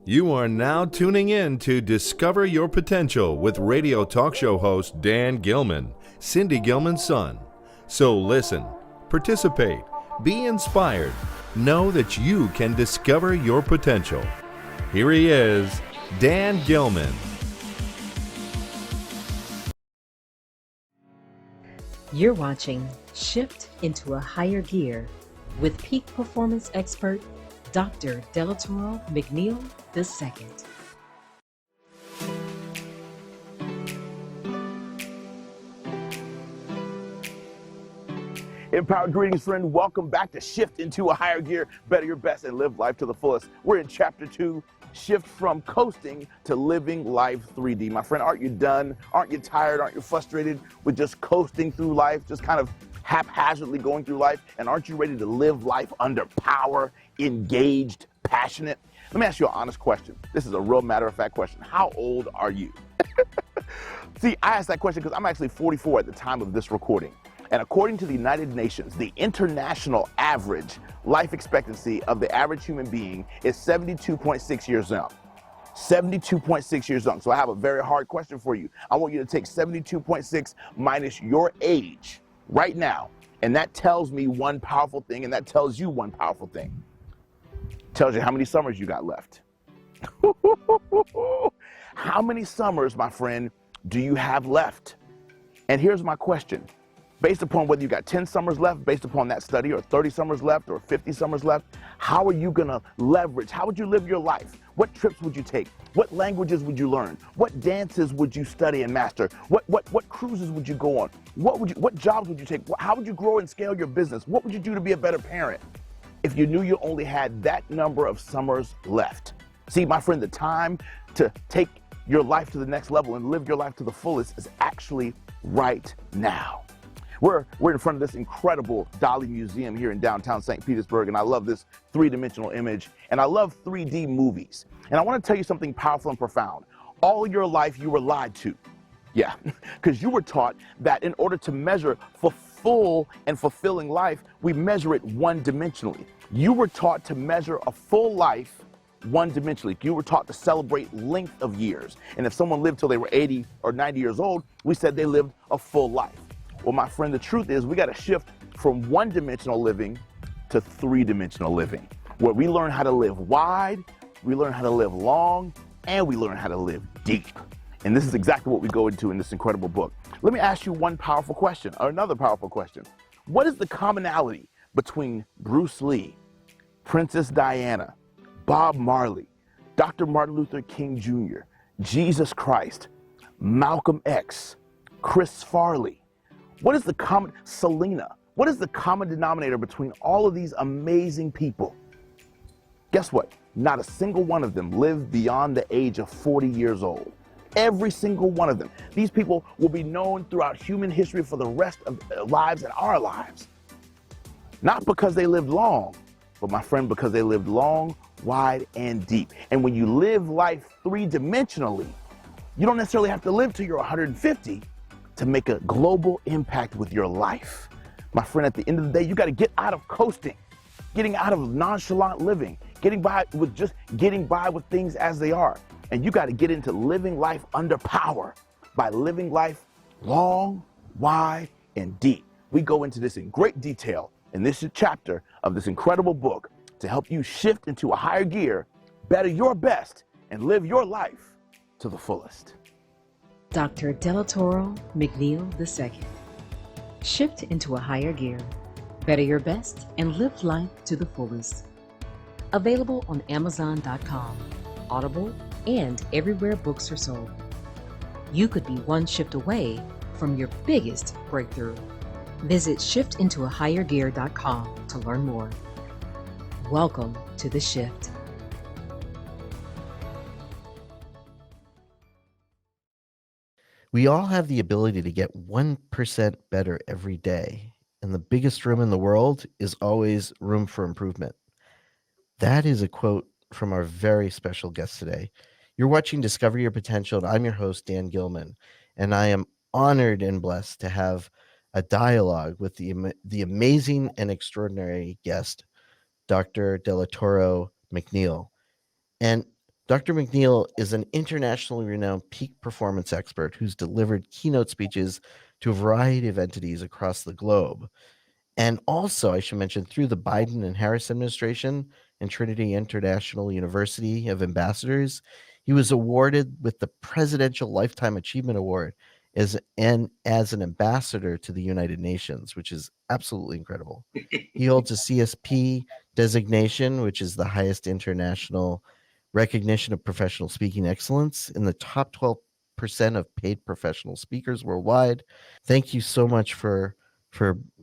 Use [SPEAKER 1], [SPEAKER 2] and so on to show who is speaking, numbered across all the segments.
[SPEAKER 1] You are now tuning in to Discover Your Potential with radio talk show host Dan Gilman, Cindy Gilman's son. So listen, participate, be inspired, know that you can discover your potential. Here he is, Dan Gilman.
[SPEAKER 2] You're watching Shift into a Higher Gear with peak performance expert Dr. Delatorro McNeal II.
[SPEAKER 3] Empowered greetings, friend. Welcome back to Shift into a Higher Gear, Better Your Best, and Live Life to the Fullest. We're in Chapter 2, Shift from Coasting to Living Life 3D. My friend, aren't you done? Aren't you tired? Aren't you frustrated with just coasting through life, just kind of haphazardly going through life? And aren't you ready to live life under power, engaged, passionate? Let me ask you an honest question. This is a real matter-of-fact question. How old are you? See, I asked that question because I'm actually 44 at the time of this recording. And according to the United Nations, the international average life expectancy of the average human being is 72.6 years young. 72.6 years young. So I have a very hard question for you. I want you to take 72.6 minus your age right now. And that tells me one powerful thing, and that tells you one powerful thing. It tells you how many summers you got left. How many summers, my friend, do you have left? And here's my question. Based upon whether you got 10 summers left, based upon that study, or 30 summers left, or 50 summers left, how are you gonna leverage? How would you live your life? What trips would you take? What languages would you learn? What dances would you study and master? What cruises would you go on? What jobs would you take? How would you grow and scale your business? What would you do to be a better parent if you knew you only had that number of summers left? See, my friend, the time to take your life to the next level and live your life to the fullest is actually right now. We're in front of this incredible Dali Museum here in downtown St. Petersburg, and I love this three-dimensional image, and I love 3D movies. And I want to tell you something powerful and profound. All your life, you were lied to. Yeah, because you were taught that in order to measure for full and fulfilling life, we measure it one-dimensionally. You were taught to measure a full life one-dimensionally. You were taught to celebrate length of years. And if someone lived till they were 80 or 90 years old, we said they lived a full life. Well, my friend, the truth is we got to shift from one-dimensional living to three-dimensional living, where we learn how to live wide, we learn how to live long, and we learn how to live deep. And this is exactly what we go into in this incredible book. Let me ask you one powerful question, or another powerful question. What is the commonality between Bruce Lee, Princess Diana, Bob Marley, Dr. Martin Luther King Jr., Jesus Christ, Malcolm X, Chris Farley? What is the Selena? What is the common denominator between all of these amazing people? Guess what? Not a single one of them lived beyond the age of 40 years old. Every single one of them. These people will be known throughout human history for the rest of their lives and our lives. Not because they lived long, but my friend, because they lived long, wide, and deep. And when you live life three-dimensionally, you don't necessarily have to live till you're 150 to make a global impact with your life. My friend, at the end of the day, you got to get out of coasting, getting out of nonchalant living, getting by with things as they are. And you got to get into living life under power by living life long, wide, and deep. We go into this in great detail in this chapter of this incredible book to help you shift into a higher gear, better your best, and live your life to the fullest.
[SPEAKER 2] Dr. Delatorro McNeal II. Shift into a higher gear, better your best, and live life to the fullest. Available on Amazon.com, Audible, and everywhere books are sold. You could be one shift away from your biggest breakthrough. Visit shiftintoahighergear.com to learn more. Welcome to the shift.
[SPEAKER 4] We all have the ability to get 1% better every day, and the biggest room in the world is always room for improvement. That is a quote from our very special guest today. You're watching Discover Your Potential, and I'm your host, Dan Gilman, and I am honored and blessed to have a dialogue with the amazing and extraordinary guest, Dr. Delatorro McNeal. And Dr. McNeal is an internationally renowned peak performance expert who's delivered keynote speeches to a variety of entities across the globe. And also, I should mention, through the Biden and Harris administration and Trinity International University of Ambassadors, he was awarded with the Presidential Lifetime Achievement Award as an ambassador to the United Nations, which is absolutely incredible. He holds a CSP designation, which is the highest international recognition of professional speaking excellence in the top 12% of paid professional speakers worldwide. Thank you so much for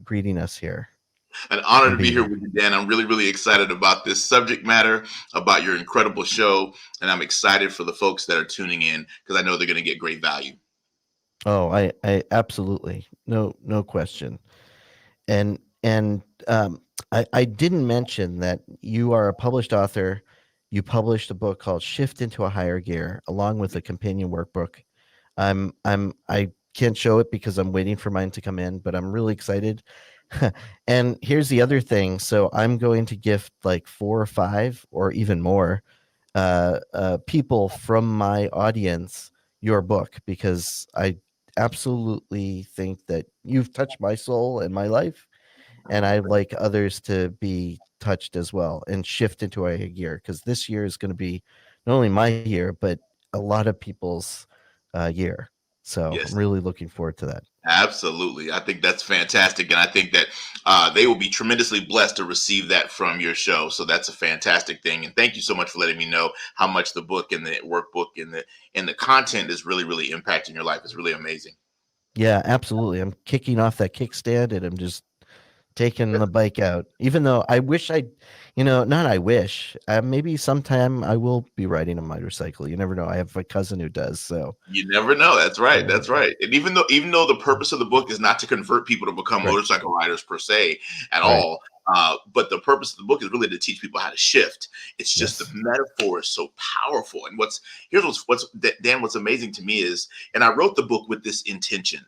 [SPEAKER 4] greeting us here.
[SPEAKER 5] An honor to
[SPEAKER 4] And
[SPEAKER 5] be
[SPEAKER 4] being
[SPEAKER 5] here
[SPEAKER 4] here.
[SPEAKER 5] with you, Dan. I'm really, really excited about this subject matter, about your incredible show, and I'm excited for the folks that are tuning in because I know they're going to get great value.
[SPEAKER 4] Oh, I absolutely no question. And I didn't mention that you are a published author. You published a book called Shift into a Higher Gear, along with a companion workbook. I can't show it because I'm waiting for mine to come in, but I'm really excited. And here's the other thing. So I'm going to gift like 4 or 5 or even more people from my audience your book, because I absolutely think that you've touched my soul and my life, and I'd like others to be touched as well and shift into a year, because this year is going to be not only my year but a lot of people's year. So
[SPEAKER 5] Yes,
[SPEAKER 4] I'm really looking forward to that.
[SPEAKER 5] absolutely. I think that's fantastic. And I think that they will be tremendously blessed to receive that from your show. So that's a fantastic thing. And thank you so much for letting me know how much the book and the workbook and the content is really, really impacting your life. It's really amazing.
[SPEAKER 4] Yeah, absolutely. I'm kicking off that kickstand and I'm just taking the bike out, even though I wish not I wish, maybe sometime I will be riding a motorcycle. You never know. I have a cousin who does. So
[SPEAKER 5] You never know. That's right.
[SPEAKER 4] yeah,
[SPEAKER 5] That's right. And even though the purpose of the book is not to convert people to become
[SPEAKER 4] right,
[SPEAKER 5] motorcycle riders per se at
[SPEAKER 4] right.
[SPEAKER 5] all, but the purpose of the book is really to teach people how to shift. It's just the
[SPEAKER 4] Yes.
[SPEAKER 5] metaphor is so powerful. And what's amazing to me is, and I wrote the book with this intention.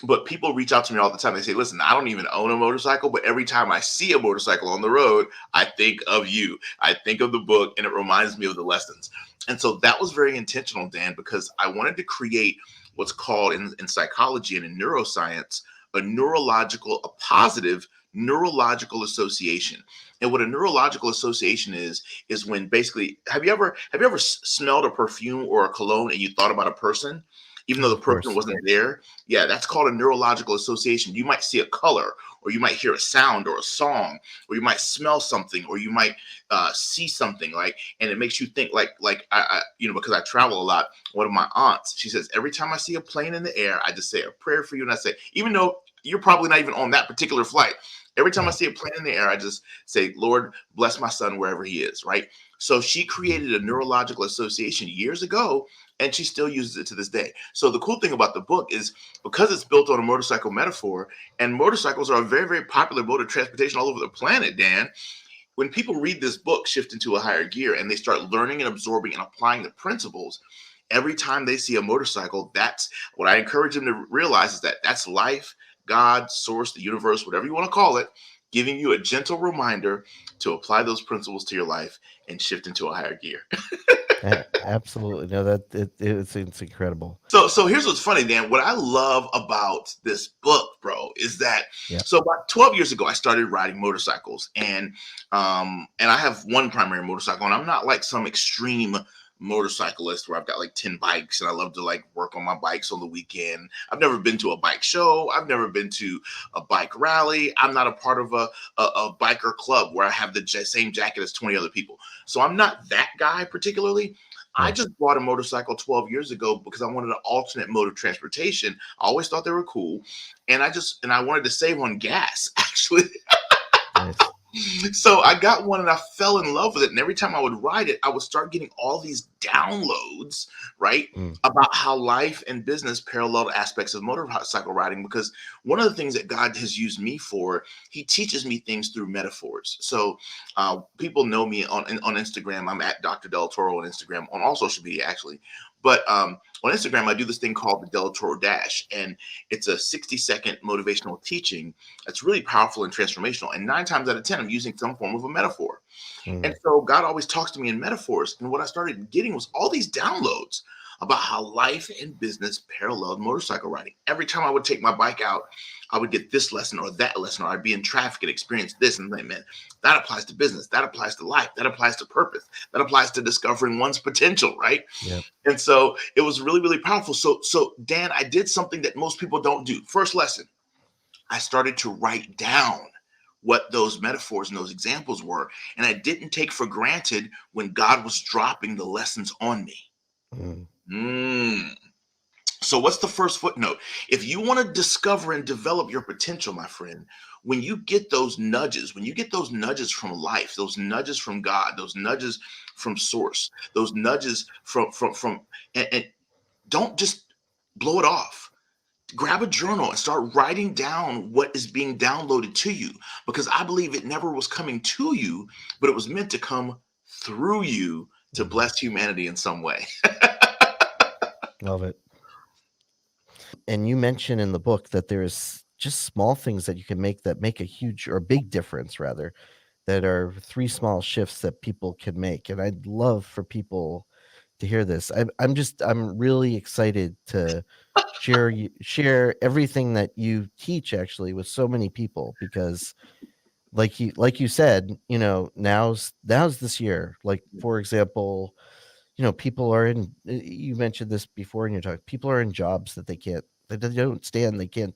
[SPEAKER 5] But people reach out to me all the time. They say, "Listen, I don't even own a motorcycle, but every time I see a motorcycle on the road, I think of you. I think of the book, and it reminds me of the lessons." And so that was very intentional, Dan, because I wanted to create what's called in psychology and in neuroscience a positive neurological association. And what a neurological association is when basically have you ever smelled a perfume or a cologne and you thought about a person, even though
[SPEAKER 4] Oh,
[SPEAKER 5] the
[SPEAKER 4] of
[SPEAKER 5] person
[SPEAKER 4] course.
[SPEAKER 5] wasn't there? Yeah, that's called a neurological association. You might see a color, or you might hear a sound or a song, or you might smell something, or you might see something like, and it makes you think because I travel a lot. One of my aunts, she says, every time I see a plane in the air, I just say a prayer for you, and I say, even though you're probably not even on that particular flight, every time I
[SPEAKER 4] Right.
[SPEAKER 5] see a plane in the air, I just say, Lord, bless my son wherever he is. Right. So she
[SPEAKER 4] Mhm.
[SPEAKER 5] created a neurological association years ago, and she still uses it to this day. So the cool thing about the book is because it's built on a motorcycle metaphor, and motorcycles are a very, very popular mode of transportation all over the planet, Dan. When people read this book, Shift into a Higher Gear, and they start learning and absorbing and applying the principles, every time they see a motorcycle, that's what I encourage them to realize, is that that's life, God, source, the universe, whatever you want to call it, giving you a gentle reminder to apply those principles to your life and shift into a higher gear.
[SPEAKER 4] Absolutely. No, that it's incredible.
[SPEAKER 5] So here's what's funny, Dan. What I love about this book, bro, is that
[SPEAKER 4] Yeah.
[SPEAKER 5] so about 12 years ago, I started riding motorcycles, and I have one primary motorcycle, and I'm not like some extreme motorcyclist where I've got like 10 bikes and I love to like work on my bikes on the weekend. I've never been to a bike show. I've never been to a bike rally. I'm not a part of a biker club where I have the same jacket as 20 other people. So I'm not that guy particularly. I
[SPEAKER 4] Right.
[SPEAKER 5] just bought a motorcycle 12 years ago because I wanted an alternate mode of transportation. I always thought they were cool. And I wanted to save on gas, actually.
[SPEAKER 4] Nice.
[SPEAKER 5] So I got one and I fell in love with it. And every time I would ride it, I would start getting all these downloads, right?
[SPEAKER 4] Mm.
[SPEAKER 5] About how life and business parallel aspects of motorcycle riding. Because one of the things that God has used me for, he teaches me things through metaphors. So people know me on Instagram. I'm at Dr. Delatorro on Instagram, on all social media, actually. But on Instagram, I do this thing called the Delatorro Dash, and it's a 60-second motivational teaching that's really powerful and transformational. And 9 times out of 10, I'm using some form of a metaphor. And so God always talks to me in metaphors. And what I started getting was all these downloads about how life and business paralleled motorcycle riding. Every time I would take my bike out, I would get this lesson or that lesson, or I'd be in traffic and experience this. And I'm like, man, that applies to business. That applies to life. That applies to purpose. That applies to discovering one's potential, right?
[SPEAKER 4] Yeah.
[SPEAKER 5] And so it was really, really powerful. So Dan, I did something that most people don't do. First lesson, I started to write down what those metaphors and those examples were. And I didn't take for granted when God was dropping the lessons on me. So what's the first footnote? If you want to discover and develop your potential, my friend, when you get those nudges, from life, those nudges from God, those nudges from source, those nudges from and don't just blow it off. Grab a journal and start writing down what is being downloaded to you, because I believe it never was coming to you, but it was meant to come through you to bless humanity in some way.
[SPEAKER 4] Love it. And you mention in the book that there's just small things that you can make that make a huge or big difference, rather, that are 3 small shifts that people can make. And I'd love for people to hear this. I'm really excited to share everything that you teach actually with so many people, because like you said, now's this year. Like, for example, people are in, you mentioned this before in your talk, people are in jobs that they can't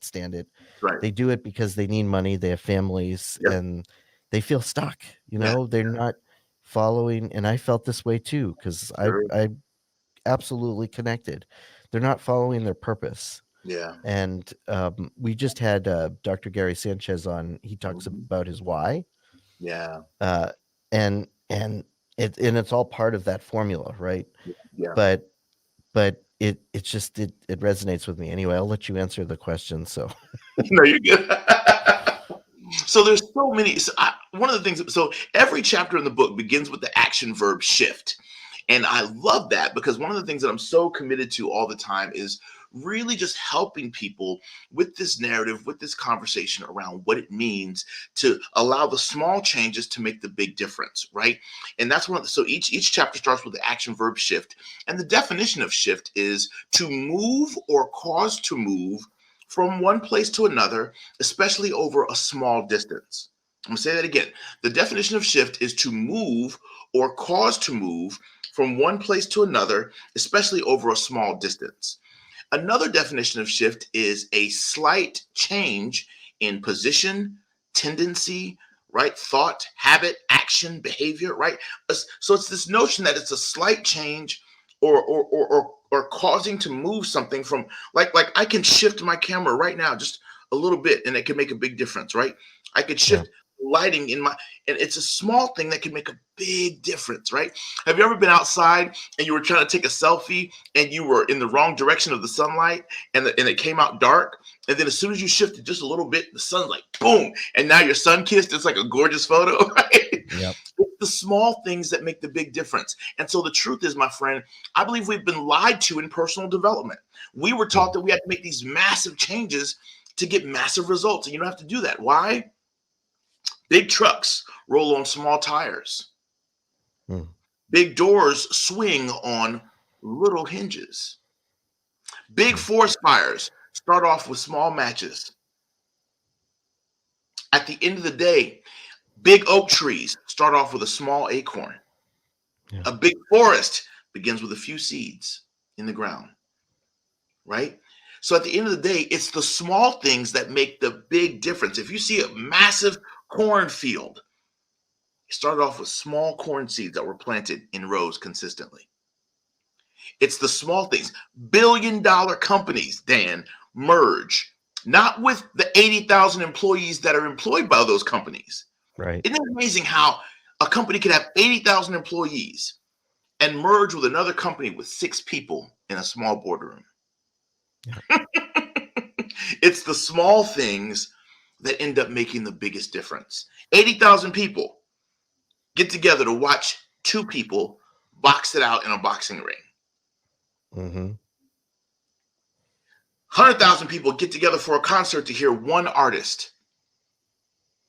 [SPEAKER 4] stand it.
[SPEAKER 5] Right.
[SPEAKER 4] They do it because they need money, they have families,
[SPEAKER 5] Yep.
[SPEAKER 4] and they feel stuck,
[SPEAKER 5] Yeah.
[SPEAKER 4] they're not following. And I felt this way too, because
[SPEAKER 5] Sure.
[SPEAKER 4] I absolutely connected. They're not following their purpose.
[SPEAKER 5] Yeah.
[SPEAKER 4] And we just had Dr. Gary Sanchez on. He talks about his why.
[SPEAKER 5] Yeah.
[SPEAKER 4] And it's all part of that formula, right?
[SPEAKER 5] Yeah.
[SPEAKER 4] But it resonates with me. Anyway, I'll let you answer the question. So
[SPEAKER 5] No, you're good. So there's so many. One of the things. So every chapter in the book begins with the action verb shift. And I love that, because one of the things that I'm so committed to all the time is really just helping people with this narrative, with this conversation around what it means to allow the small changes to make the big difference, right? And that's so each chapter starts with the action verb shift. And the definition of shift is to move or cause to move from one place to another, especially over a small distance. I'm going to say that again. The definition of shift is to move or cause to move from one place to another, especially over a small distance. Another definition of shift is a slight change in position, tendency, right? Thought, habit, action, behavior, right? So it's this notion that it's a slight change or causing to move something from, like I can shift my camera right now just a little bit and it can make a big difference, right? I could shift lighting and it's a small thing that can make a big difference, right? Have you ever been outside and you were trying to take a selfie and you were in the wrong direction of the sunlight and it came out dark, and then as soon as you shifted just a little bit, the sun's like boom, and now you're sun-kissed. It's like a gorgeous photo, right?
[SPEAKER 4] Yep.
[SPEAKER 5] It's the small things that make the big difference. And so the truth is, my friend, I believe we've been lied to in personal development. We were taught that we had to make these massive changes to get massive results, and you don't have to do that. Why? Big trucks roll on small tires. Big doors swing on little hinges. Big forest fires start off with small matches. At the end of the day, big oak trees start off with a small acorn. A big forest begins with a few seeds in the ground, right? So at the end of the day, it's the small things that make the big difference. If you see a massive cornfield, it started off with small corn seeds that were planted in rows consistently. It's the small things. Billion-dollar companies, Dan, merge, not with the 80,000 employees that are employed by those companies.
[SPEAKER 4] Right.
[SPEAKER 5] Isn't it amazing how a company can have 80,000 employees and merge with another company with 6 people in a small boardroom? It's the small things that end up making the biggest difference. 80,000 people get together to watch 2 people box it out in a boxing ring.
[SPEAKER 4] Mm-hmm.
[SPEAKER 5] 100,000 people get together for a concert to hear one artist,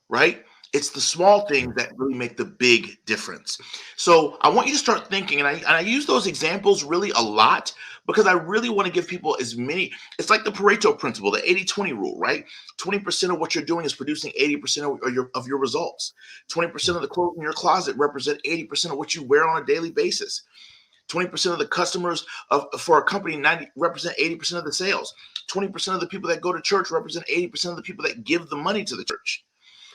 [SPEAKER 5] right? It's the small things that really make the big difference. So I want you to start thinking, and I use those examples really a lot because I really want to give people as many. It's like the Pareto principle, the 80-20 rule, right? 20% of what you're doing is producing 80% of your results. 20% of the clothes in your closet represent 80% of what you wear on a daily basis. 20% of the customers for a company represent 80% of the sales. 20% of the people that go to church represent 80% of the people that give the money to the church.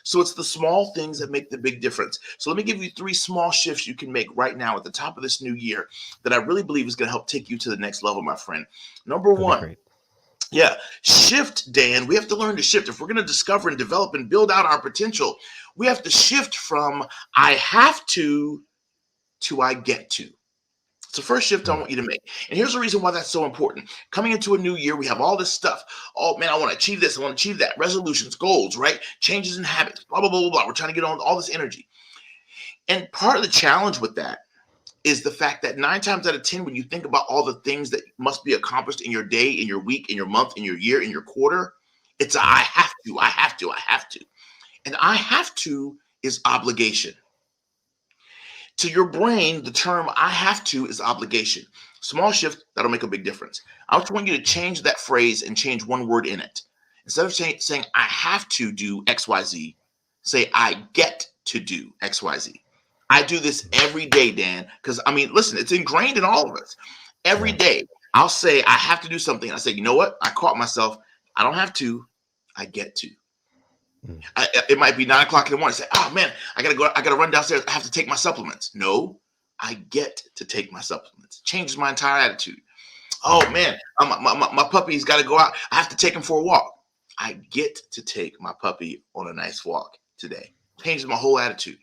[SPEAKER 5] So it's the small things that make the big difference. So let me give you 3 small shifts you can make right now at the top of this new year that I really believe is going to help take you to the next level, my friend. Number
[SPEAKER 4] That'd be
[SPEAKER 5] 1,
[SPEAKER 4] great.
[SPEAKER 5] yeah, shift, Dan. We have to learn to shift. If we're going to discover and develop and build out our potential, we have to shift from I have to I get to. It's the first shift I
[SPEAKER 4] Mm.
[SPEAKER 5] want you to make. And here's the reason why that's so important. Coming into a new year, we have all this stuff. Oh, man, I want to achieve this. I want to achieve that. Resolutions, goals, right? Changes in habits, blah, blah, blah, blah, blah. We're trying to get on all this energy. And part of the challenge with that is the fact that 9 times out of 10, when you think about all the things that must be accomplished in your day, in your week, in your month, in your year, in your quarter, it's a, I have to, I have to, I have to. And I have to is obligation. To your brain, the term I have to is obligation. Small shift, that'll make a big difference. I just want you to change that phrase and change one word in it. Instead of saying I have to do XYZ, say I get to do XYZ. I do this every day, Dan, because I mean, listen, it's ingrained in all of us. Every
[SPEAKER 4] Yeah.
[SPEAKER 5] day, I'll say I have to do something. I say, you know what? I caught myself. I don't have to. I get to.
[SPEAKER 4] Mm.
[SPEAKER 5] It might be 9 o'clock in the morning. Say, oh man, I gotta go. I gotta run downstairs. I have to take my supplements. No, I get to take my supplements. Changes my entire attitude. Oh man, my puppy's got to go out. I have to take him for a walk. I get to take my puppy on a nice walk today. Changes my whole attitude.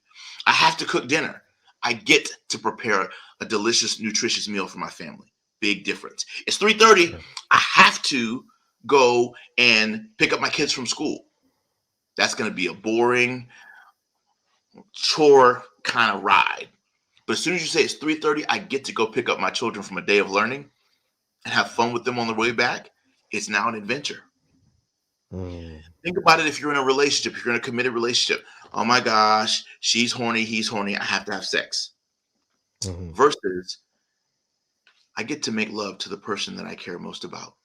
[SPEAKER 5] I have to cook dinner. I get to prepare a delicious, nutritious meal for my family. Big difference. It's 3:30.
[SPEAKER 4] Sure.
[SPEAKER 5] I have to go and pick up my kids from school. That's going to be a boring chore kind of ride. But as soon as you say it's 3:30, I get to go pick up my children from a day of learning and have fun with them on the way back. It's now an adventure.
[SPEAKER 4] Mm.
[SPEAKER 5] Think about it if you're in a relationship, if you're in a committed relationship. Oh my gosh, she's horny, he's horny, I have to have sex.
[SPEAKER 4] Mm-hmm.
[SPEAKER 5] Versus, I get to make love to the person that I care most about.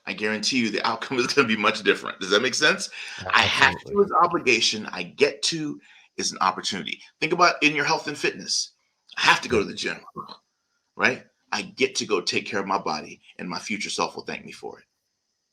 [SPEAKER 5] I guarantee you the outcome is going to be much different. Does that make sense? I have
[SPEAKER 4] Absolutely.
[SPEAKER 5] to is obligation. I get to is an opportunity. Think about in your health and fitness. I have to go to the gym, right? I get to go take care of my body and my future self will thank me for it,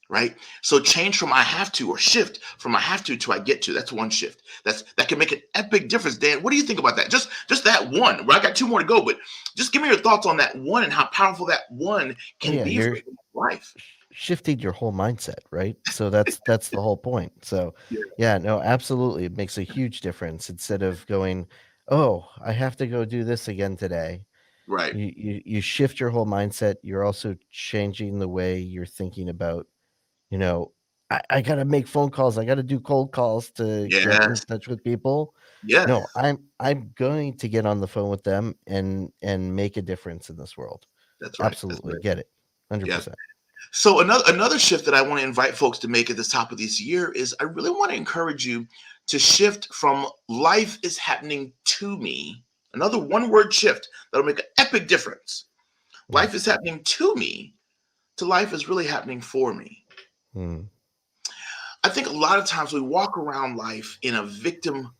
[SPEAKER 5] right? So change from I have to or shift from I have to I get to. That's one shift. That can make an epic difference. Dan, what do you think about that? Just that one. Well, I got 2 more to go, but just give me your thoughts on that one and how powerful that one can
[SPEAKER 4] Yeah,
[SPEAKER 5] be for
[SPEAKER 4] you're
[SPEAKER 5] your life.
[SPEAKER 4] shifting your whole mindset, right? So that's the whole point. So
[SPEAKER 5] Yeah,
[SPEAKER 4] yeah, no, absolutely. It makes a huge difference instead of going, oh, I have to go do this again today.
[SPEAKER 5] right.
[SPEAKER 4] You shift your whole mindset. You're also changing the way you're thinking about, you know, I gotta make phone calls, I gotta do cold calls to get in
[SPEAKER 5] Yes.
[SPEAKER 4] touch with people.
[SPEAKER 5] Yes.
[SPEAKER 4] No, I'm going to get on the phone with them and make a difference in this world.
[SPEAKER 5] That's right. That's
[SPEAKER 4] Absolutely.
[SPEAKER 5] right.
[SPEAKER 4] Get it.
[SPEAKER 5] Yeah.
[SPEAKER 4] 100%.
[SPEAKER 5] So another shift that I want to invite folks to make at the top of this year is I really want to encourage you to shift from life is happening to me. Another one word shift that'll make an epic difference.
[SPEAKER 4] Mm.
[SPEAKER 5] Life is happening to me to life is really happening for me.
[SPEAKER 4] Mm.
[SPEAKER 5] I think a lot of times we walk around life in a victim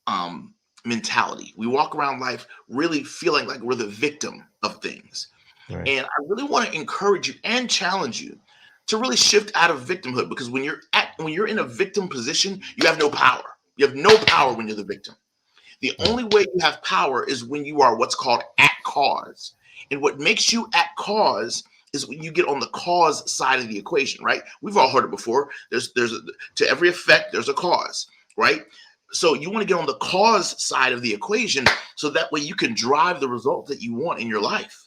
[SPEAKER 5] um, mentality. We walk around life really feeling like we're the victim of things.
[SPEAKER 4] Right.
[SPEAKER 5] And I really want to encourage you and challenge you to really shift out of victimhood because when you're in a victim position, you have no power. You have no power when you're the victim. The
[SPEAKER 4] Right.
[SPEAKER 5] only way you have power is when you are what's called at cause. And what makes you at cause is when you get on the cause side of the equation, right? We've all heard it before. To every effect, there's a cause, right? So you want to get on the cause side of the equation so that way you can drive the result that you want in your life.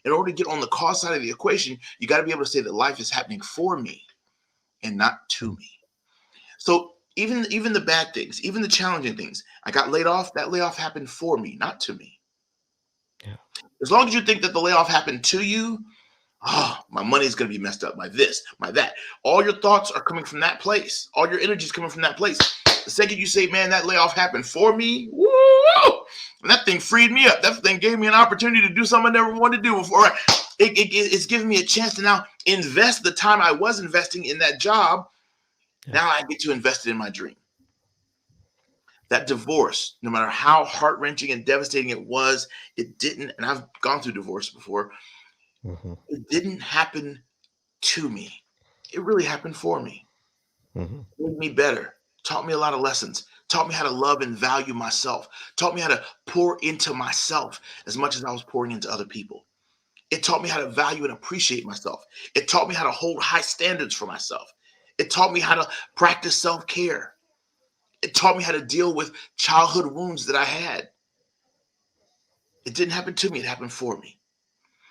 [SPEAKER 5] In order to get on the cause side of the equation, you got to be able to say that life is happening for me and not to
[SPEAKER 4] Mm.
[SPEAKER 5] me. So even the bad things, even the challenging things, I got laid off. That layoff happened for me, not to me.
[SPEAKER 4] Yeah.
[SPEAKER 5] As long as you think that the layoff happened to you, oh, my money is going to be messed up by this, by that. All your thoughts are coming from that place. All your energy is coming from that place. The second you say, man, that layoff happened for me, woo, and that thing freed me up. That thing gave me an opportunity to do something I never wanted to do before. It's giving me a chance to now invest the time I was investing in that job.
[SPEAKER 4] Yeah.
[SPEAKER 5] Now I get to invest it in my dream. That divorce, no matter how heart-wrenching and devastating it was, it didn't, and I've gone through divorce before, it didn't happen to me. It really happened for me. It made me better, taught me a lot of lessons, taught me how to love and value myself, taught me how to pour into myself as much as I was pouring into other people. It taught me how to value and appreciate myself. It taught me how to hold high standards for myself. It taught me how to practice self-care. It taught me how to deal with childhood wounds that I had. It didn't happen to me, it happened for me.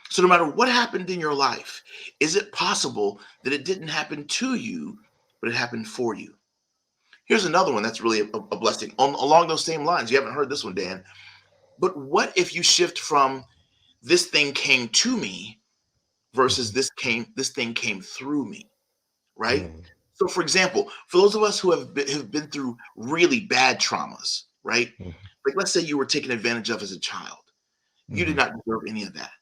[SPEAKER 5] So no matter what happened in your life, is it possible that it didn't happen to you, but it happened for you? Here's another one that's really a blessing. Along those same lines, you haven't heard this one, Dan, but what if you shift from this thing came to me versus this thing came through me, right? So for example, for those of us who have been through really bad traumas, right? Like let's say you were taken advantage of as a child. You did not deserve any of that.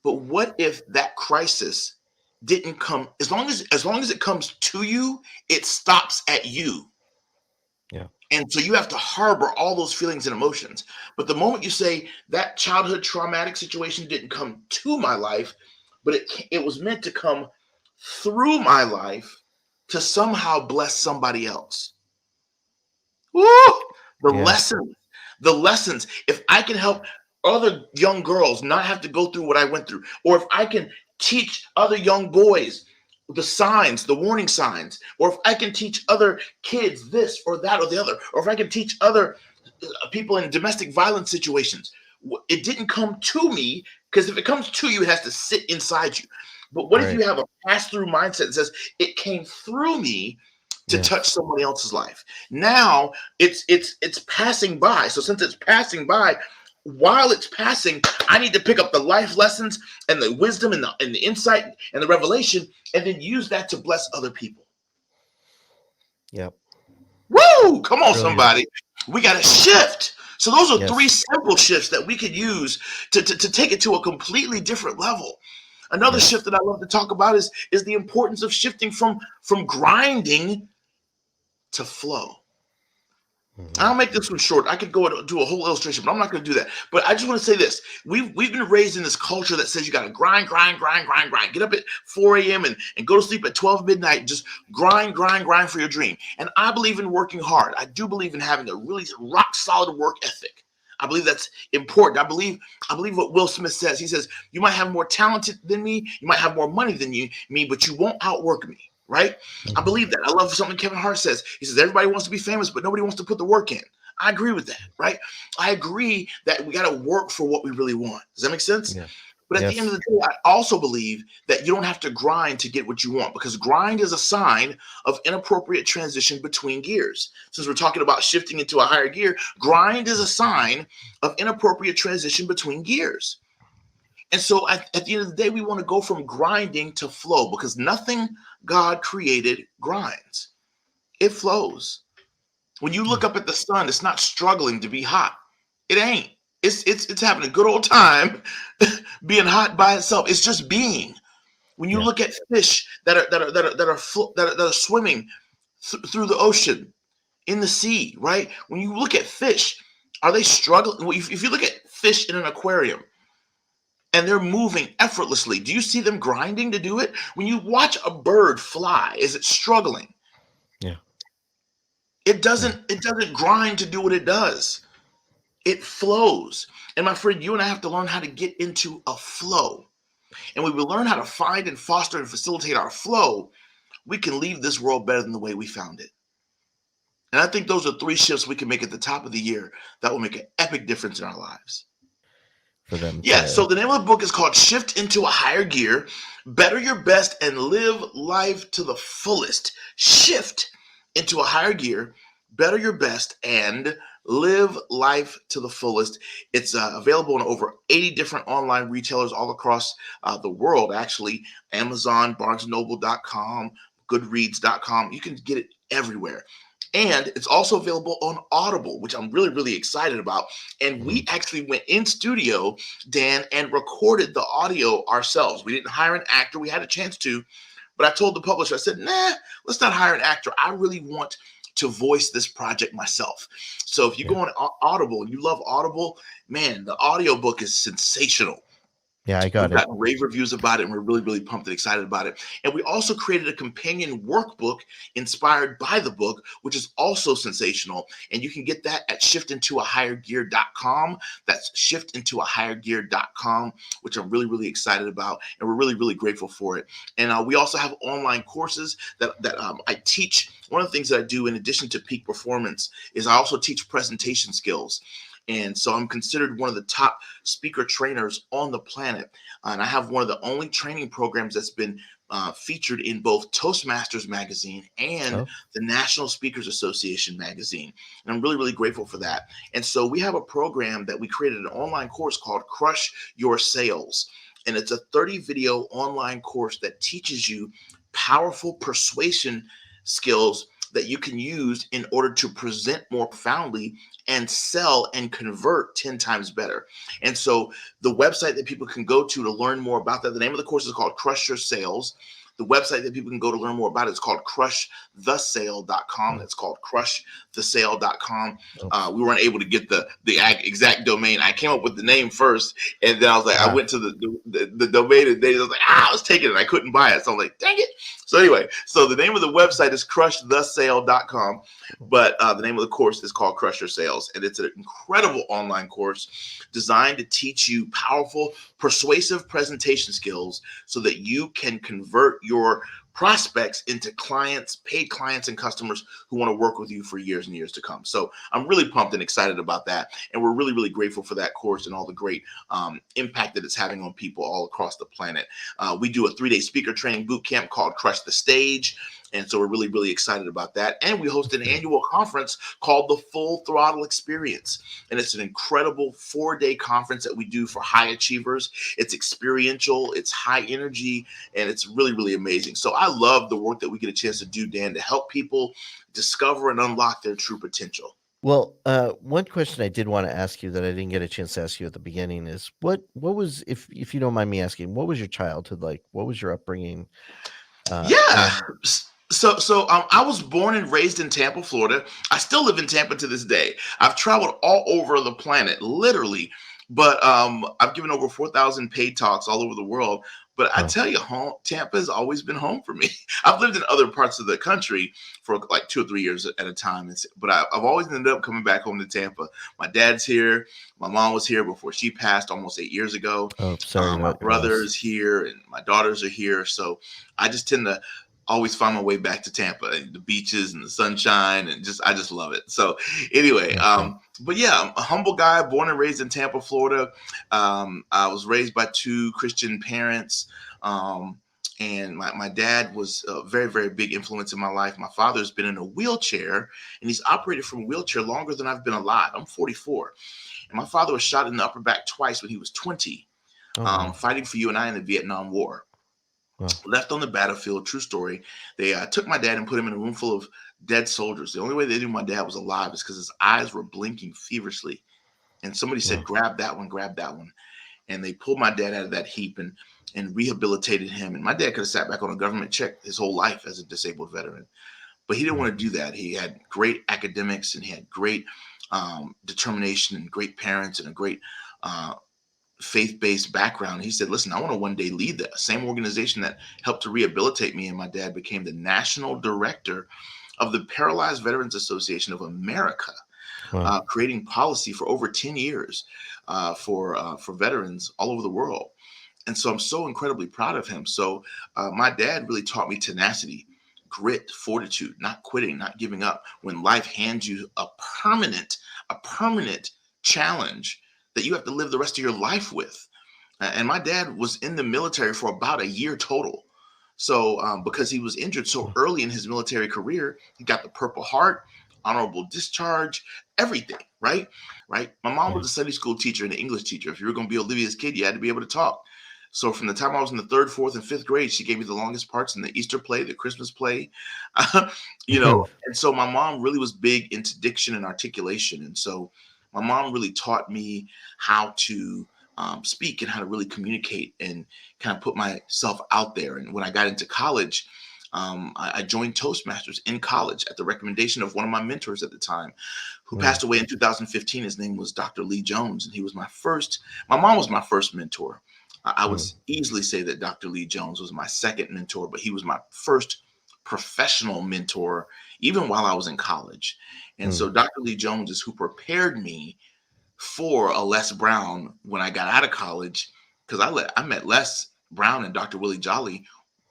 [SPEAKER 5] But what if that crisis didn't come, as long as it comes to you, it stops at you.
[SPEAKER 4] Yeah.
[SPEAKER 5] And so you have to harbor all those feelings and emotions. But the moment you say that childhood traumatic situation didn't come to my life, but it was meant to come through my life to somehow bless somebody else. Woo! The lessons. If I can help other young girls not have to go through what I went through, or if I can teach other young boys the signs, the warning signs, or if I can teach other kids this or that or the other, or if I can teach other people in domestic violence situations, it didn't come to me, because if it comes to you, it has to sit inside you. But what if you have a pass-through mindset that says it came through me to touch somebody else's life? Now it's passing by. So since it's passing by, while it's passing, I need to pick up the life lessons and the wisdom and the insight and the revelation, and then use that to bless other people.
[SPEAKER 4] Yep.
[SPEAKER 5] Woo! Come on,
[SPEAKER 4] Brilliant.
[SPEAKER 5] somebody. We got to shift. So those are three simple shifts that we could use to take it to a completely different level. Another shift that I love to talk about is the importance of shifting from grinding to flow. I'll make this one short. I could go do a whole illustration, but I'm not going to do that. But I just want to say this. We've been raised in this culture that says you got to grind. Get up at 4 a.m. and go to sleep at 12 midnight. Just grind for your dream. And I believe in working hard. I do believe in having a really rock solid work ethic. I believe that's important. I believe what Will Smith says. He says, you might have more talent than me. You might have more money than me, but you won't outwork me. Right? I believe that. I love something Kevin Hart says. He says, everybody wants to be famous, but nobody wants to put the work in. I agree with that, right? I agree that we got to work for what we really want. Does that make sense? Yeah. But at the end of the day, I also believe that you don't have to grind to get what you want, because grind is a sign of inappropriate transition between gears. Since we're talking about shifting into a higher gear, grind is a sign of inappropriate transition between gears. And so at the end of the day, we want to go from grinding to flow, because nothing God created grinds. It flows. When you look up at the sun, it's not struggling to be hot. It ain't. It's having a good old time being hot by itself. It's just being. When you look at fish that are swimming through the ocean, in the sea, right? When you look at fish, are they struggling? If you look at fish in an aquarium, and they're moving effortlessly, do you see them grinding to do it? When you watch a bird fly, is it struggling?
[SPEAKER 4] Yeah.
[SPEAKER 5] It doesn't grind to do what it does. It flows. And my friend, you and I have to learn how to get into a flow. And when we learn how to find and foster and facilitate our flow, we can leave this world better than the way we found it. And I think those are three shifts we can make at the top of the year that will make an epic difference in our lives.
[SPEAKER 4] For them.
[SPEAKER 5] Yeah, so the name of the book is called Shift into a Higher Gear, Better Your Best and Live Life to the Fullest. Shift into a higher gear, better your best, and Live life to the fullest. It's available in over 80 different online retailers all across the world, actually. Amazon, BarnesandNoble.com, Goodreads.com. You can get it everywhere. And it's also available on Audible, which I'm really, really excited about. And we actually went in studio, Dan, and recorded the audio ourselves. We didn't hire an actor. We had a chance to, but I told the publisher, I said, nah, let's not hire an actor. I really want to voice this project myself. So if you go on Audible and you love Audible, man, the audiobook is sensational.
[SPEAKER 4] Yeah, I got
[SPEAKER 5] We've
[SPEAKER 4] it.
[SPEAKER 5] got rave reviews about it, and we're really, really pumped and excited about it. And we also created a companion workbook inspired by the book, which is also sensational. And you can get that at shiftintoahighergear.com. That's shiftintoahighergear.com, which I'm really, really excited about. And we're really, really grateful for it. And we also have online courses that I teach. One of the things that I do in addition to peak performance is I also teach presentation skills. And so I'm considered one of the top speaker trainers on the planet. And I have one of the only training programs that's been featured in both Toastmasters magazine and the National Speakers Association magazine. And I'm really, really grateful for that. And so we have a program that we created, an online course called Crush Your Sales. And it's a 30 video online course that teaches you powerful persuasion skills that you can use in order to present more profoundly and sell and convert 10 times better. And so the website that people can go to learn more about that, the name of the course is called Crush Your Sales. The website that people can go to learn more about it is called crushthesale.com. That's called crushthesale.com. We weren't able to get the exact domain. I came up with the name first, and then I was like, I went to the domain, and they was like, I was taking it. I couldn't buy it. So I'm like, dang it. So anyway, so the name of the website is crushthesale.com, but the name of the course is called Crush Your Sales. And it's an incredible online course designed to teach you powerful, persuasive presentation skills so that you can convert your prospects into clients, paid clients, and customers who want to work with you for years and years to come. So I'm really pumped and excited about that. And we're really, really grateful for that course and all the great impact that it's having on people all across the planet. We do a 3-day speaker training boot camp called Crush the Stage. And so we're really, really excited about that. And we host an annual conference called the Full Throttle Experience. And it's an incredible 4-day conference that we do for high achievers. It's experiential, it's high energy, and it's really, really amazing. So I love the work that we get a chance to do, Dan, to help people discover and unlock their true potential.
[SPEAKER 4] Well, one question I did want to ask you that I didn't get a chance to ask you at the beginning is what was, if you don't mind me asking, what was your childhood like? What was your upbringing?
[SPEAKER 5] Yeah. So I was born and raised in Tampa, Florida. I still live in Tampa to this day. I've traveled all over the planet, literally, but I've given over 4,000 paid talks all over the world. But I tell you, Tampa has always been home for me. I've lived in other parts of the country for like 2 or 3 years at a time, but I've always ended up coming back home to Tampa. My dad's here. My mom was here before she passed almost 8 years ago.
[SPEAKER 4] Oh, sorry.
[SPEAKER 5] My brother is here, and my daughters are here. So I just tend to always find my way back to Tampa, and the beaches and the sunshine, and I just love it. So anyway, but yeah, I'm a humble guy, born and raised in Tampa, Florida. I was raised by 2 Christian parents. And my dad was a very, very big influence in my life. My father's been in a wheelchair, and he's operated from a wheelchair longer than I've been alive. I'm 44. And my father was shot in the upper back twice when he was 20, fighting for you and I in the Vietnam War. Left on the battlefield, true story. They took my dad and put him in a room full of dead soldiers. The only way they knew my dad was alive is because his eyes were blinking feverishly. And somebody said, grab that one, grab that one. And they pulled my dad out of that heap and rehabilitated him. And my dad could have sat back on a government check his whole life as a disabled veteran. But he didn't want to do that. He had great academics, and he had great determination, and great parents, and a great faith-based background. He said, listen, I want to one day lead the same organization that helped to rehabilitate me. And my dad became the national director of the Paralyzed Veterans Association of America, creating policy for over 10 years for veterans all over the world. And so I'm so incredibly proud of him. So my dad really taught me tenacity, grit, fortitude, not quitting, not giving up when life hands you a permanent challenge that you have to live the rest of your life with. And my dad was in the military for about a year total. So because he was injured so early in his military career, he got the Purple Heart, honorable discharge, everything, right? Right. My mom
[SPEAKER 4] Yeah.
[SPEAKER 5] was a Sunday school teacher and an English teacher. If you were going to be Olivia's kid, you had to be able to talk. So from the time I was in the third, fourth, and fifth grade, she gave me the longest parts in the Easter play, the Christmas play, you know. And so my mom really was big into diction and articulation. And so my mom really taught me how to speak and how to really communicate and kind of put myself out there. And when I got into college, I joined Toastmasters in college at the recommendation of one of my mentors at the time, who passed away in 2015. His name was Dr. Lee Jones, and he was my mom was my first mentor. I would easily say that Dr. Lee Jones was my second mentor, but he was my first professional mentor, even while I was in college. And so Dr. Lee Jones is who prepared me for a Les Brown when I got out of college, because I met Les Brown and Dr. Willie Jolly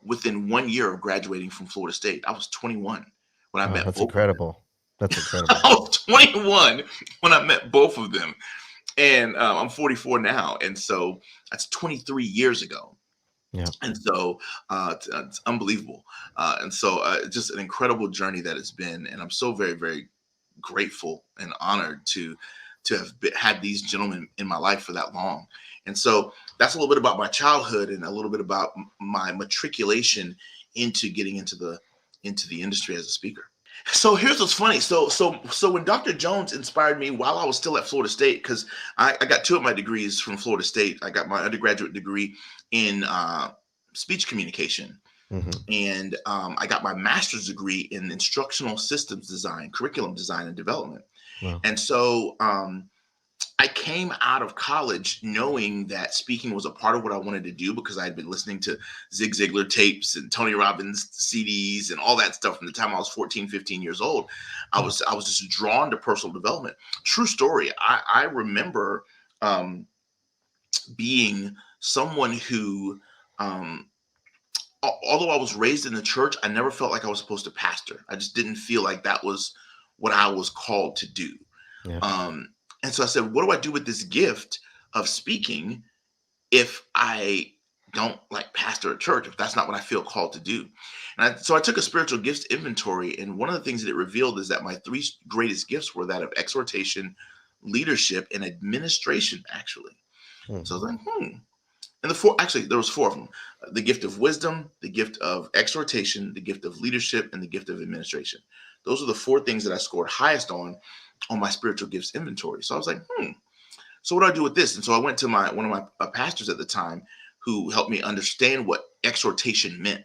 [SPEAKER 5] within 1 year of graduating from Florida State. I was 21 when I met
[SPEAKER 4] That's
[SPEAKER 5] both
[SPEAKER 4] incredible. That's incredible.
[SPEAKER 5] I was 21 when I met both of them. And I'm 44 now. And so that's 23 years ago.
[SPEAKER 4] Yeah.
[SPEAKER 5] And so it's unbelievable. And so just an incredible journey that it's been. And I'm so very, very grateful and honored to have had these gentlemen in my life for that long. And so that's a little bit about my childhood and a little bit about my matriculation into getting into the industry as a speaker. So here's what's funny. So when Dr. Jones inspired me while I was still at Florida State, because I got two of my degrees from Florida State. I got my undergraduate degree in speech communication. And I got my master's degree in instructional systems design, curriculum design and development.
[SPEAKER 4] Wow.
[SPEAKER 5] And so I came out of college knowing that speaking was a part of what I wanted to do, because I had been listening to Zig Ziglar tapes and Tony Robbins CDs and all that stuff from the time I was 14, 15 years old. I was just drawn to personal development. True story. I remember being someone who, although I was raised in the church, I never felt like I was supposed to pastor. I just didn't feel like that was what I was called to do.
[SPEAKER 4] Yeah.
[SPEAKER 5] And so I said, what do I do with this gift of speaking if I don't like pastor a church, if that's not what I feel called to do? And so I took a spiritual gifts inventory. And one of the things that it revealed is that my three greatest gifts were that of exhortation, leadership, and administration, actually. So I was like, And there was four of them: the gift of wisdom, the gift of exhortation, the gift of leadership, and the gift of administration. Those are the four things that I scored highest on my spiritual gifts inventory. So I was like, so what do I do with this? And so I went to one of my pastors at the time, who helped me understand what exhortation meant.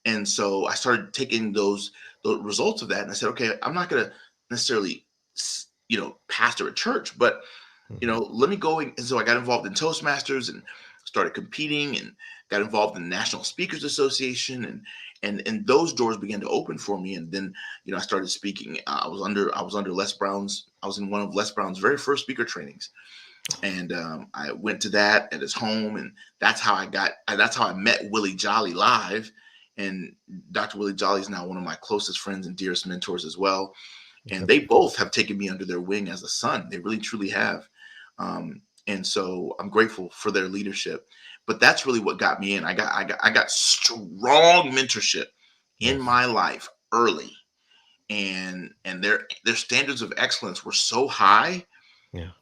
[SPEAKER 5] And so I started taking the results of that, and I said, okay, I'm not going to necessarily, pastor a church, but let me go. And so I got involved in Toastmasters and started competing, and got involved in the National Speakers Association, and those doors began to open for me. And then, I started speaking. I was under Les Brown's. I was in one of Les Brown's very first speaker trainings, and I went to that at his home, and that's how I met Willie Jolly live. And Dr. Willie Jolly is now one of my closest friends and dearest mentors as well. And they both have taken me under their wing as a son. They really, truly have. And so I'm grateful for their leadership. But that's really what got me in. I got strong mentorship in my life early, and their standards of excellence were so high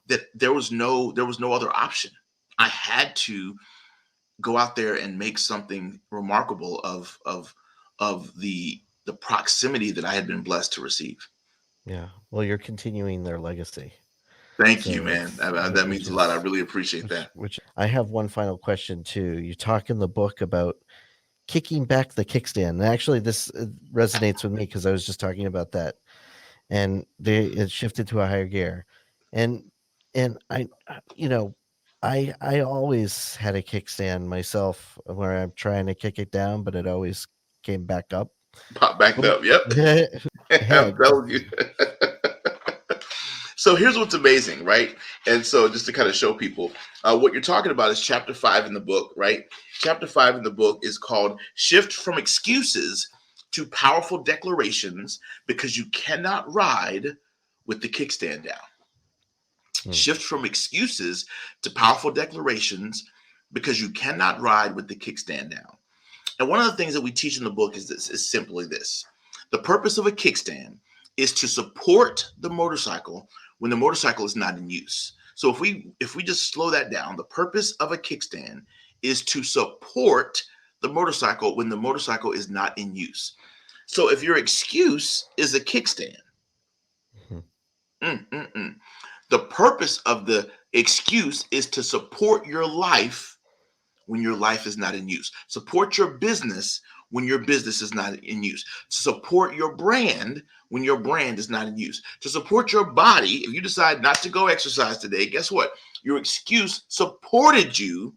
[SPEAKER 5] that there was no other option. I had to go out there and make something remarkable of the proximity that I had been blessed to receive.
[SPEAKER 4] Yeah. Well, you're continuing their legacy.
[SPEAKER 5] Thank you, man. That means a lot. I really appreciate that.
[SPEAKER 4] Which I have one final question too. You talk in the book about kicking back the kickstand. And actually, this resonates with me, because I was just talking about that, and it shifted to a higher gear, and I always had a kickstand myself, where I'm trying to kick it down, but it always came back up.
[SPEAKER 5] Pop back up. Yep. I'm telling you. So here's what's amazing, right? And so just to kind of show people, what you're talking about is chapter 5 in the book, right? Chapter 5 in the book is called Shift from Excuses to Powerful Declarations, because you cannot ride with the kickstand down. Shift from excuses to powerful declarations, because you cannot ride with the kickstand down. And one of the things that we teach in the book is simply this: the purpose of a kickstand is to support the motorcycle when the motorcycle is not in use. So if we just slow that down, the purpose of a kickstand is to support the motorcycle when the motorcycle is not in use. So if your excuse is a kickstand, the purpose of the excuse is to support your life when your life is not in use. Support your business when your business is not in use. Support your brand when your brand is not in use. To support your body, if you decide not to go exercise today, guess what? Your excuse supported you,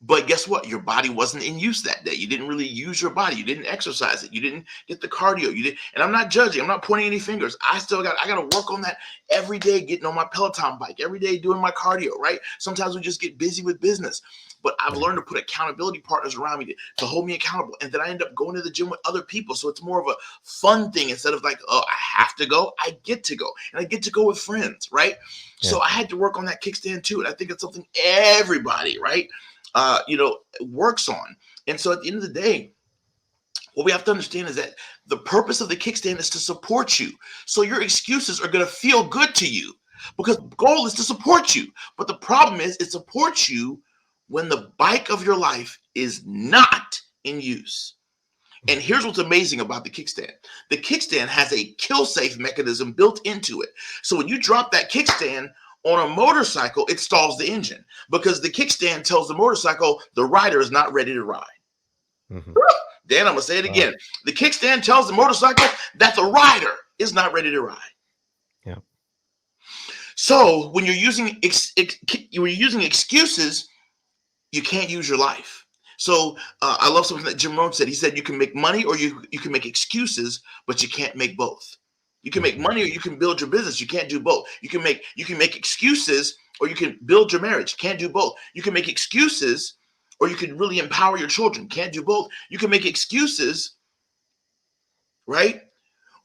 [SPEAKER 5] but guess what? Your body wasn't in use that day. You didn't really use your body. You didn't exercise it. You didn't get the cardio. You didn't. And I'm not judging. I'm not pointing any fingers. I got to work on that every day, getting on my Peloton bike, every day doing my cardio, right? Sometimes we just get busy with business. But I've learned to put accountability partners around me to hold me accountable. And then I end up going to the gym with other people. So it's more of a fun thing instead of like, oh, I have to go. I get to go. And I get to go with friends, right? Yeah. So I had to work on that kickstand too. And I think it's something everybody, right, works on. And so at the end of the day, what we have to understand is that the purpose of the kickstand is to support you. So your excuses are going to feel good to you because the goal is to support you. But the problem is it supports you when the bike of your life is not in use. And here's what's amazing about the kickstand. The kickstand has a kill-safe mechanism built into it. So when you drop that kickstand on a motorcycle, it stalls the engine because the kickstand tells the motorcycle the rider is not ready to ride. Dan, I'm going to say it again. The kickstand tells the motorcycle that the rider is not ready to ride.
[SPEAKER 4] Yeah.
[SPEAKER 5] So when you're using excuses, you can't use your life. So I love something that Jim Rohn said. He said you can make money or you can make excuses, but you can't make both. You can make money or you can build your business. You can't do both. You can make excuses or you can build your marriage. Can't do both. You can make excuses or you can really empower your children. Can't do both. You can make excuses, right?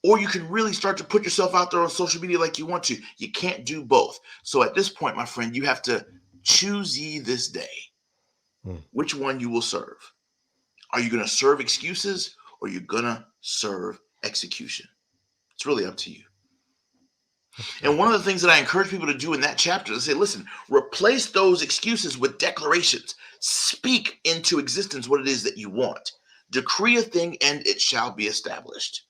[SPEAKER 5] Or you can really start to put yourself out there on social media like you want to. You can't do both. So at this point, my friend, you have to choose ye this day which one you will serve. Are you going to serve excuses or are you going to serve execution? It's really up to you. And one of the things that I encourage people to do in that chapter is say, listen, replace those excuses with declarations. Speak into existence what it is that you want. Decree a thing and it shall be established.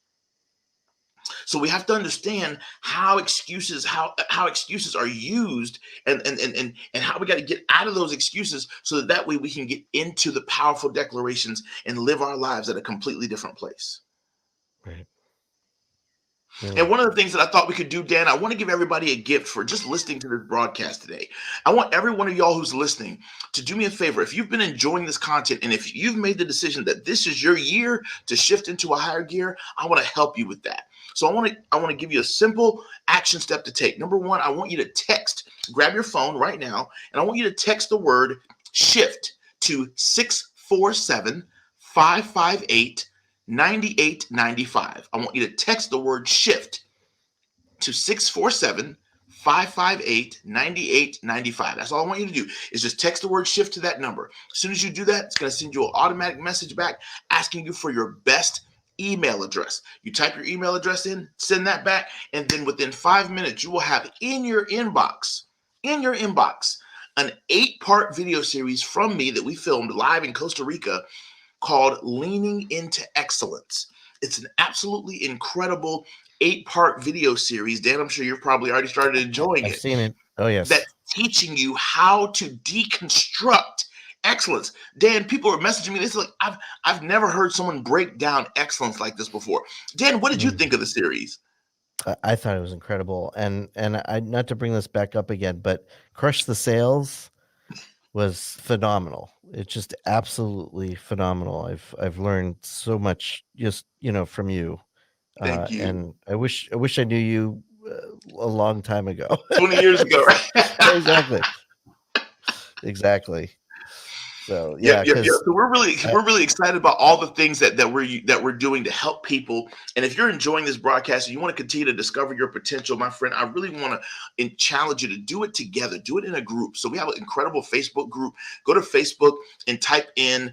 [SPEAKER 5] So we have to understand how excuses are used and how we got to get out of those excuses so that way we can get into the powerful declarations and live our lives at a completely different place.
[SPEAKER 4] Right.
[SPEAKER 5] And one of the things that I thought we could do, Dan, I want to give everybody a gift for just listening to this broadcast today. I want every one of y'all who's listening to do me a favor. If you've been enjoying this content and if you've made the decision that this is your year to shift into a higher gear, I want to help you with that. So I want to give you a simple action step to take. Number one, I want you to grab your phone right now, and I want you to text the word shift to 647-558-9895. I want you to text the word shift to 647-558-9895. That's all I want you to do is just text the word shift to that number. As soon as you do that, it's going to send you an automatic message back asking you for your best email address. You type your email address in, send that back, and then within 5 minutes, you will have in your inbox, an 8-part video series from me that we filmed live in Costa Rica called Leaning into Excellence. It's an absolutely incredible 8-part video series. Dan, I'm sure you've probably already started enjoying it.
[SPEAKER 4] I've seen it. Oh, yes.
[SPEAKER 5] That's teaching you how to deconstruct excellence. Dan, people are messaging me. They say, like, I've never heard someone break down excellence like this before. Dan, what did you think of the series?
[SPEAKER 4] I thought it was incredible. And I, not to bring this back up again, but Crush the Sales was phenomenal. It's just absolutely phenomenal. I've learned so much just, from you.
[SPEAKER 5] Thank you.
[SPEAKER 4] And I wish I knew you a long time ago.
[SPEAKER 5] 20 years ago, right?
[SPEAKER 4] Exactly. So
[SPEAKER 5] Yep,
[SPEAKER 4] yeah,
[SPEAKER 5] yep, yep.
[SPEAKER 4] because
[SPEAKER 5] So we're really excited about all the things that we're doing to help people. And if you're enjoying this broadcast and you want to continue to discover your potential, my friend, I really want to challenge you to do it together. Do it in a group. So we have an incredible Facebook group. Go to Facebook and type in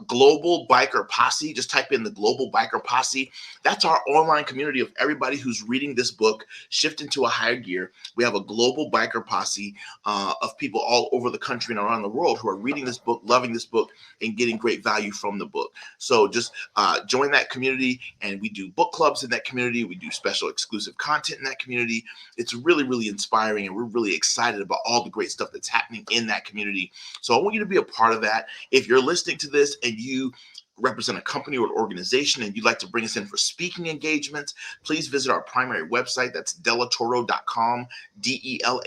[SPEAKER 5] Global Biker Posse. Just type in the Global Biker Posse. That's our online community of everybody who's reading this book, Shift into a Higher Gear. We have a Global Biker Posse of people all over the country and around the world who are reading this book, loving this book, and getting great value from the book. So just join that community, and we do book clubs in that community. We do special exclusive content in that community. It's really, really inspiring, and we're really excited about all the great stuff that's happening in that community. So I want you to be a part of that. If you're listening to this and you represent a company or an organization and you'd like to bring us in for speaking engagements, please visit our primary website. That's delatorro.com, Delatorro,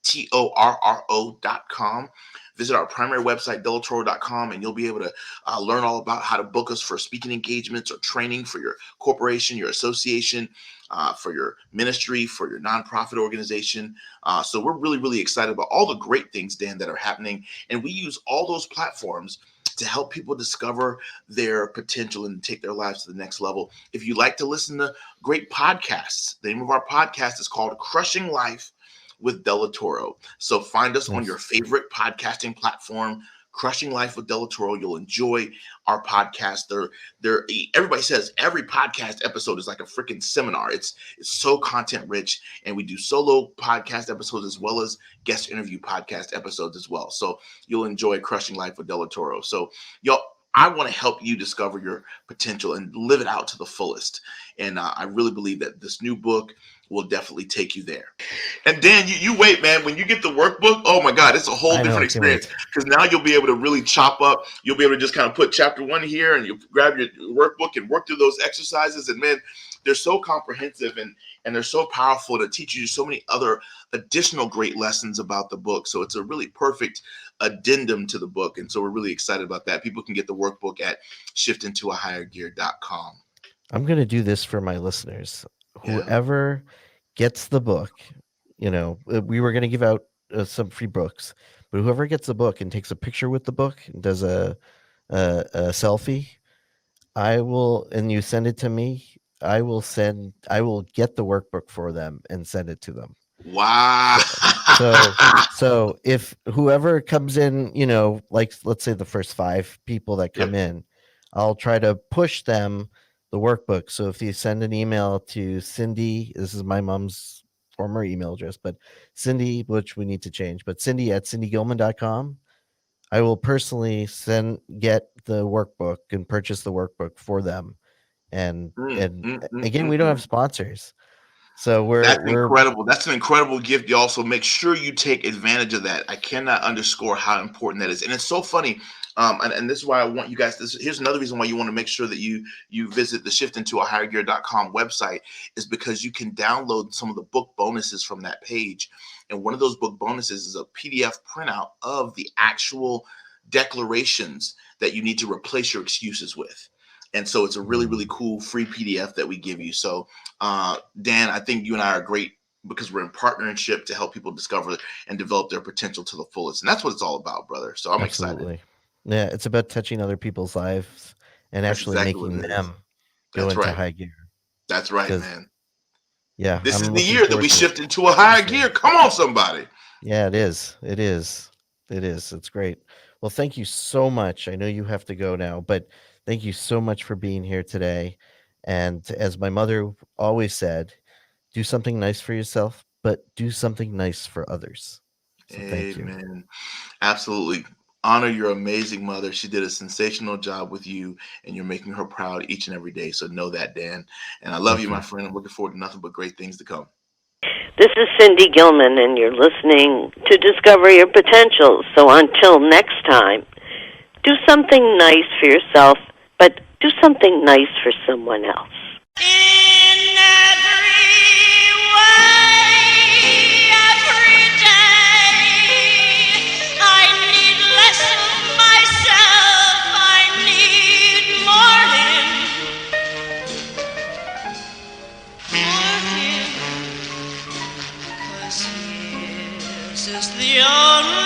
[SPEAKER 5] Delatorro.com. Visit our primary website, delatorro.com, and you'll be able to learn all about how to book us for speaking engagements or training for your corporation, your association, for your ministry, for your nonprofit organization. So we're really, really excited about all the great things, Dan, that are happening. And we use all those platforms to help people discover their potential and take their lives to the next level. If you like to listen to great podcasts, the name of our podcast is called Crushing Life with Delatorro. So find us on your favorite podcasting platform, Crushing Life with Delatorro. You'll enjoy our podcast. Everybody says every podcast episode is like a freaking seminar. It's so content rich, and we do solo podcast episodes as well as guest interview podcast episodes as well. So you'll enjoy Crushing Life with Delatorro. So y'all, I want to help you discover your potential and live it out to the fullest. And I really believe that this new book will definitely take you there. And Dan, you wait, man. When you get the workbook, oh my God, it's a whole different experience, because now you'll be able to really chop up. You'll be able to just kind of put chapter 1 here, and you grab your workbook and work through those exercises. And man, they're so comprehensive and they're so powerful to teach you so many other additional great lessons about the book. So it's a really perfect addendum to the book. And so we're really excited about that. People can get the workbook at shiftintoahighergear.com.
[SPEAKER 4] I'm going to do this for my listeners. Whoever gets the book, we were going to give out some free books, but whoever gets the book and takes a picture with the book and does a selfie, and you send it to me, I will get the workbook for them and send it to them.
[SPEAKER 5] Wow.
[SPEAKER 4] So if whoever comes in, like let's say the first 5 people that come in, I'll try to push them the workbook. So if you send an email to Cindy, this is my mom's former email address, but Cindy, which we need to change, but Cindy at cindygilman.com, I will personally get the workbook and purchase the workbook for them. And again, we don't have sponsors. So
[SPEAKER 5] that's incredible. That's an incredible gift, y'all. So make sure you take advantage of that. I cannot underscore how important that is. And it's so funny. And this is why I want you guys, here's another reason why you want to make sure that you visit the shiftintoahighergear.com website, is because you can download some of the book bonuses from that page. And one of those book bonuses is a PDF printout of the actual declarations that you need to replace your excuses with. And so it's a really, really cool free PDF that we give you. So, Dan, I think you and I are great because we're in partnership to help people discover and develop their potential to the fullest. And that's what it's all about, brother. So I'm excited.
[SPEAKER 4] Yeah, it's about touching other people's lives and actually making them go into high gear.
[SPEAKER 5] That's right, man.
[SPEAKER 4] Yeah.
[SPEAKER 5] This is the year that we shift into a higher gear. Come on, somebody.
[SPEAKER 4] Yeah, it is. It's great. Well, thank you so much. I know you have to go now, but thank you so much for being here today. And as my mother always said, do something nice for yourself, but do something nice for others. So thank you.
[SPEAKER 5] Amen. Absolutely. Honor your amazing mother. She did a sensational job with you, and you're making her proud each and every day. So know that, Dan. And I love you, my friend. I'm looking forward to nothing but great things to come.
[SPEAKER 6] This is Cindy Gilman, and you're listening to Discover Your Potential. So until next time, do something nice for yourself, but do something nice for someone else.
[SPEAKER 7] In every way, every day, I need less of myself, I need more him, 'cause his is the only